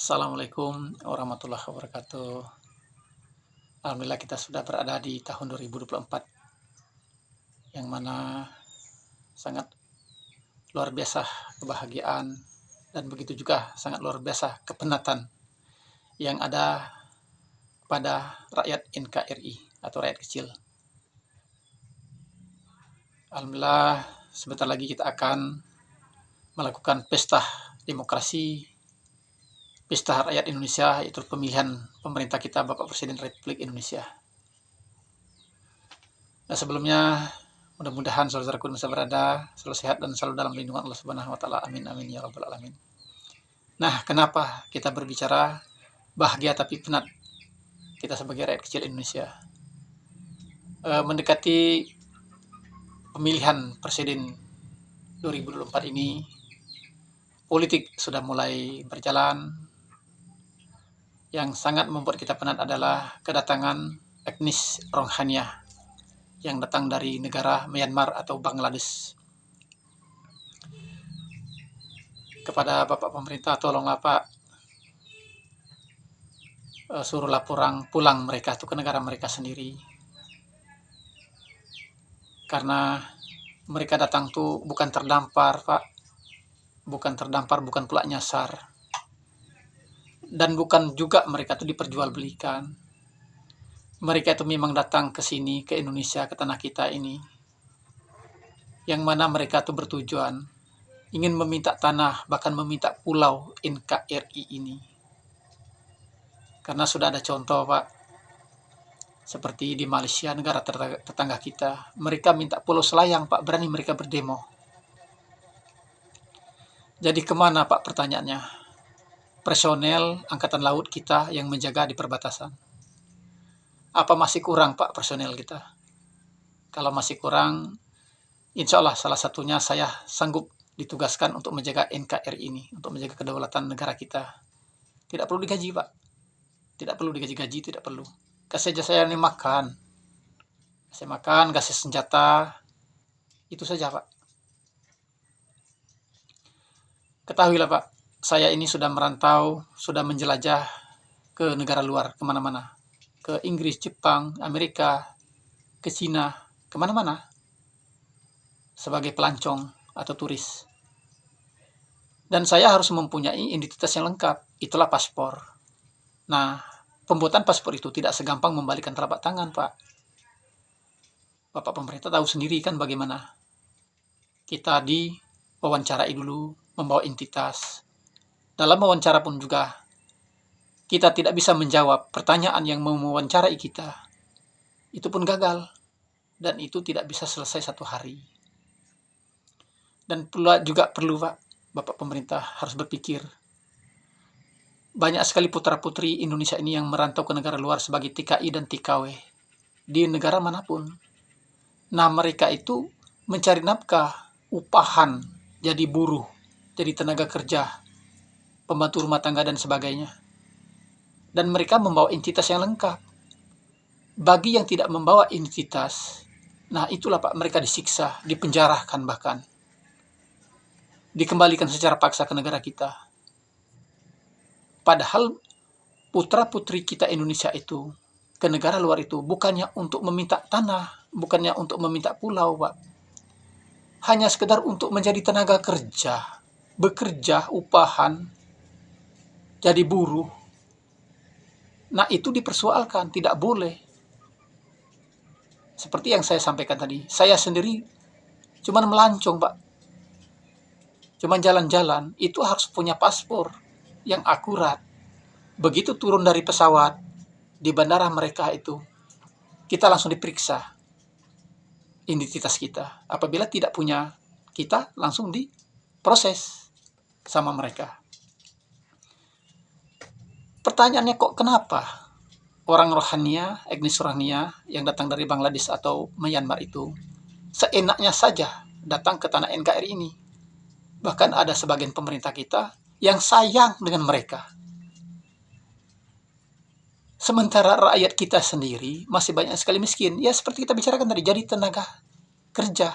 Assalamualaikum warahmatullahi wabarakatuh. Alhamdulillah kita sudah berada di tahun 2024 yang mana sangat luar biasa kebahagiaan dan begitu juga sangat luar biasa kepenatan yang ada pada rakyat NKRI atau rakyat kecil. Alhamdulillah sebentar lagi kita akan melakukan pesta demokrasi, pesta rakyat Indonesia, yaitu pemilihan pemerintah kita Bapak Presiden Republik Indonesia. Nah, sebelumnya mudah-mudahan saudaraku bisa berada selalu sehat dan selalu dalam lindungan Allah Subhanahu wa taala. Amin amin ya rabbal alamin. Nah, kenapa kita berbicara bahagia tapi penat kita sebagai rakyat kecil Indonesia? Mendekati pemilihan presiden 2024 ini, politik sudah mulai berjalan. Yang sangat membuat kita penat adalah kedatangan etnis Rohingya yang datang dari negara Myanmar atau Bangladesh. Kepada Bapak pemerintah, tolonglah Pak, suruhlah pulang mereka itu ke negara mereka sendiri. Karena mereka datang tuh bukan terdampar Pak, bukan pula nyasar. Dan bukan juga mereka tuh diperjualbelikan. Mereka itu memang datang ke sini, ke Indonesia, ke tanah kita ini. Yang mana mereka tuh bertujuan ingin meminta tanah, bahkan meminta pulau NKRI ini. Karena sudah ada contoh Pak, seperti di Malaysia, negara tetangga kita. Mereka minta pulau Selayang Pak, berani mereka berdemo. Jadi kemana Pak pertanyaannya? Personel Angkatan Laut kita yang menjaga di perbatasan. Apa masih kurang Pak personel kita? Kalau masih kurang, insya Allah salah satunya saya sanggup ditugaskan untuk menjaga NKRI ini, untuk menjaga kedaulatan negara kita. Tidak perlu digaji Pak, tidak perlu digaji-gaji, tidak perlu. Kasih aja saya ini makan, kasih senjata, itu saja Pak. Ketahuilah Pak, saya ini sudah merantau, sudah menjelajah ke negara luar, kemana-mana. Ke Inggris, Jepang, Amerika, ke Cina, kemana-mana. Sebagai pelancong atau turis. Dan saya harus mempunyai identitas yang lengkap, itulah paspor. Nah, pembuatan paspor itu tidak segampang membalikan telapak tangan Pak. Bapak pemerintah tahu sendiri kan bagaimana. Kita diwawancarai dulu, membawa identitas. Dalam wawancara pun juga, kita tidak bisa menjawab pertanyaan yang mewawancarai kita. Itu pun gagal. Dan itu tidak bisa selesai satu hari. Dan pula juga perlu Pak, Bapak pemerintah harus berpikir. Banyak sekali putra-putri Indonesia ini yang merantau ke negara luar sebagai TKI dan TKW. Di negara manapun. Nah, mereka itu mencari nafkah, upahan, jadi buruh, jadi tenaga kerja, pembantu rumah tangga dan sebagainya. Dan mereka membawa identitas yang lengkap. Bagi yang tidak membawa identitas, nah itulah Pak, mereka disiksa, dipenjarakan bahkan. Dikembalikan secara paksa ke negara kita. Padahal putra-putri kita Indonesia itu ke negara luar itu bukannya untuk meminta tanah, bukannya untuk meminta pulau Pak. Hanya sekedar untuk menjadi tenaga kerja, bekerja, upahan, jadi buruh. Nah itu dipersoalkan, tidak boleh. Seperti yang saya sampaikan tadi, saya sendiri cuman melancong Pak. Cuman jalan-jalan, itu harus punya paspor yang akurat. Begitu turun dari pesawat, di bandara mereka itu, kita langsung diperiksa identitas kita. Apabila tidak punya, kita langsung diproses sama mereka. Pertanyaannya kok kenapa orang Rohingya, etnis Rohingya yang datang dari Bangladesh atau Myanmar itu seenaknya saja datang ke tanah NKRI ini? Bahkan ada sebagian pemerintah kita yang sayang dengan mereka. Sementara rakyat kita sendiri masih banyak sekali miskin. Ya seperti kita bicarakan tadi, jadi tenaga kerja.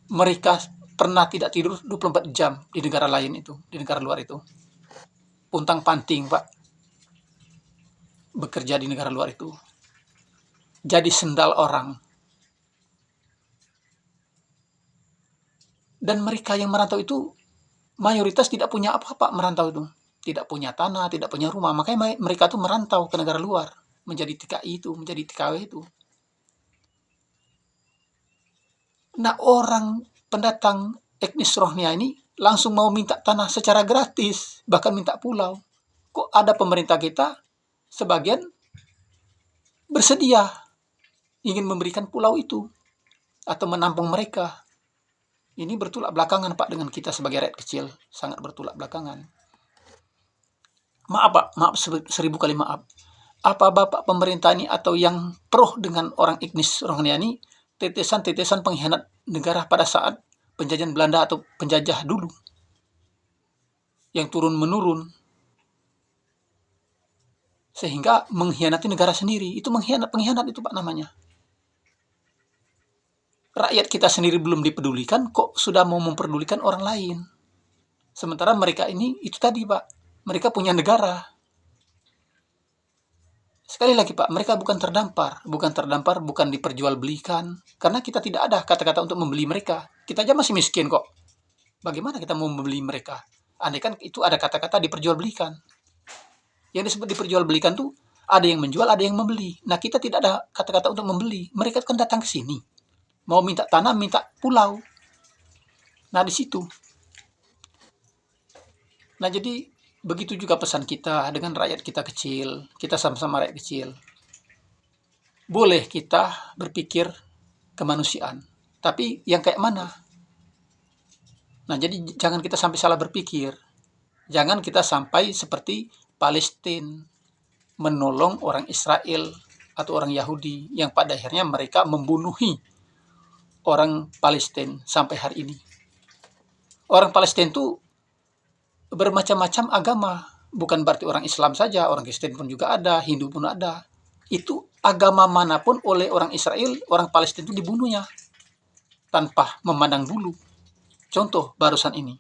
Mereka pernah tidak tidur 24 jam di negara lain itu, di negara luar itu. puntang-panting, Pak, bekerja di negara luar itu. Jadi sendal orang. Dan mereka yang merantau itu mayoritas tidak punya apa-apa merantau itu. Tidak punya tanah, tidak punya rumah. Makanya mereka tuh merantau ke negara luar. Menjadi TKI itu, menjadi TKW itu. Nah, orang pendatang etnis Rohingya ini langsung mau minta tanah secara gratis. Bahkan minta pulau. Kok ada pemerintah kita sebagian bersedia ingin memberikan pulau itu. Atau menampung mereka. Ini bertolak belakangan, Pak, dengan kita sebagai rakyat kecil. Sangat bertolak belakangan. Maaf, Pak. Maaf, 1000 kali maaf. Apa Bapak pemerintah ini atau yang pro dengan orang etnis Rohingya ini tetesan-tetesan pengkhianat negara pada saat penjajahan Belanda atau penjajah dulu yang turun-menurun sehingga mengkhianati negara sendiri. Itu pengkhianat itu, Pak, namanya. Rakyat kita sendiri belum dipedulikan, kok sudah mau memperdulikan orang lain. Sementara mereka ini, itu tadi, Pak, mereka punya negara. Sekali lagi, Pak, mereka bukan terdampar, bukan diperjualbelikan. Karena kita tidak ada kata-kata untuk membeli mereka. Kita aja masih miskin kok. Bagaimana kita mau membeli mereka? Andai kan itu ada kata-kata diperjualbelikan. Yang disebut diperjualbelikan tuh ada yang menjual, ada yang membeli. Nah, kita tidak ada kata-kata untuk membeli. Mereka kan datang ke sini. Mau minta tanah, minta pulau. Nah, di situ. Nah, jadi begitu juga pesan kita dengan rakyat kita kecil. Kita sama-sama rakyat kecil. Boleh kita berpikir kemanusiaan. Tapi yang kayak mana? Nah, jadi jangan kita sampai salah berpikir. Jangan kita sampai seperti Palestina menolong orang Israel atau orang Yahudi yang pada akhirnya mereka membunuhi orang Palestina sampai hari ini. Orang Palestina itu bermacam-macam agama. Bukan berarti orang Islam saja, orang Kristen pun juga ada, Hindu pun ada. Itu agama manapun oleh orang Israel, orang Palestina itu dibunuhnya tanpa memandang bulu. Contoh barusan ini,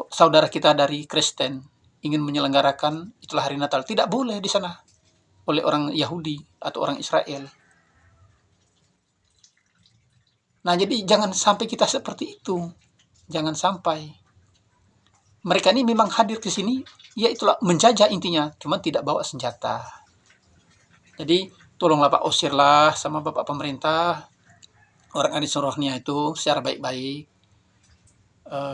saudara kita dari Kristen ingin menyelenggarakan itulah hari Natal, tidak boleh di sana oleh orang Yahudi atau orang Israel. Nah, jadi jangan sampai kita seperti itu. Jangan sampai. Mereka ini memang hadir ke sini, ya itulah menjajah intinya, cuma tidak bawa senjata. Jadi tolonglah Pak, usirlah sama Bapak pemerintah orang etnis Rohingya itu secara baik-baik.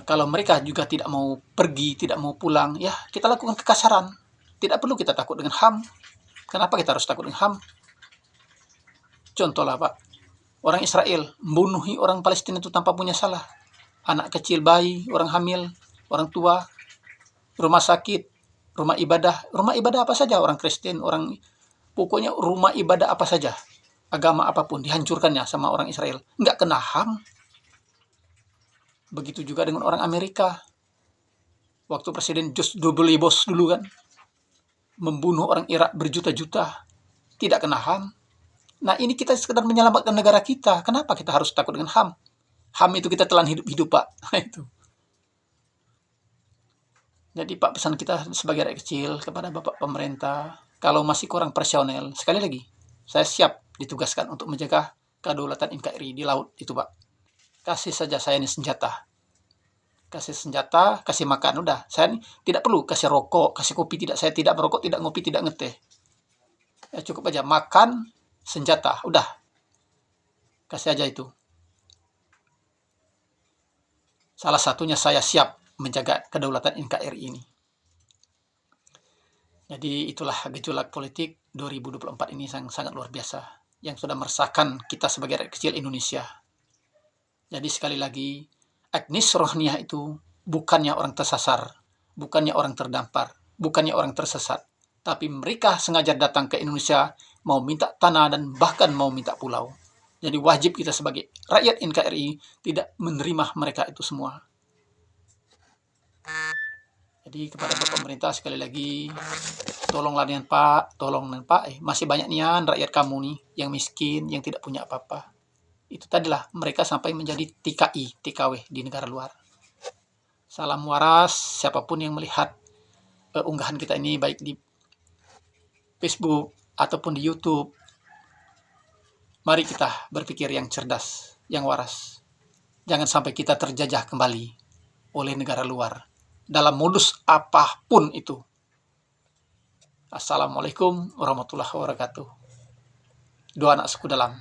Kalau mereka juga tidak mau pergi, tidak mau pulang, ya kita lakukan kekasaran. Tidak perlu kita takut dengan HAM. Kenapa kita harus takut dengan HAM? Contohlah Pak, orang Israel membunuhi orang Palestina itu tanpa punya salah. Anak kecil, bayi, orang hamil, orang tua, rumah sakit, rumah ibadah apa saja, orang Kristen, orang pokoknya rumah ibadah apa saja, agama apapun dihancurkannya sama orang Israel. Nggak kena HAM. Begitu juga dengan orang Amerika. Waktu Presiden George W. Bush dulu kan, membunuh orang Irak berjuta-juta, tidak kena HAM. Nah, ini kita sekedar menyelamatkan negara kita. Kenapa kita harus takut dengan HAM? HAM itu kita telan hidup-hidup, Pak. Itu. Jadi Pak, pesan kita sebagai rakyat kecil kepada Bapak pemerintah, kalau masih kurang personel, sekali lagi, saya siap ditugaskan untuk menjaga kedaulatan NKRI di laut itu, Pak. Kasih saja saya ini senjata. Kasih senjata, kasih makan, udah. Saya ini tidak perlu kasih rokok, kasih kopi, tidak. Saya tidak merokok, tidak ngopi, tidak ngeteh. Ya, cukup aja makan, senjata, udah. Kasih aja itu. Salah satunya saya siap menjaga kedaulatan NKRI ini. Jadi itulah gejolak politik 2024 ini sangat luar biasa yang sudah meresahkan kita sebagai rakyat kecil Indonesia. Jadi sekali lagi, etnis Rohingya itu bukannya orang tersasar, bukannya orang terdampar, bukannya orang tersesat, tapi mereka sengaja datang ke Indonesia mau minta tanah dan bahkan mau minta pulau. Jadi wajib kita sebagai rakyat NKRI tidak menerima mereka itu semua. Jadi kepada Bapak pemerintah sekali lagi, tolonglah nian Pak, masih banyak nian rakyat kamu nih yang miskin, yang tidak punya apa-apa. Itu tadilah mereka sampai menjadi TKI, TKW di negara luar. Salam waras, siapapun yang melihat unggahan kita ini baik di Facebook ataupun di YouTube. Mari kita berpikir yang cerdas, yang waras. Jangan sampai kita terjajah kembali oleh negara luar dalam modus apapun itu. Assalamualaikum warahmatullahi wabarakatuh. Doa anak suku dalam.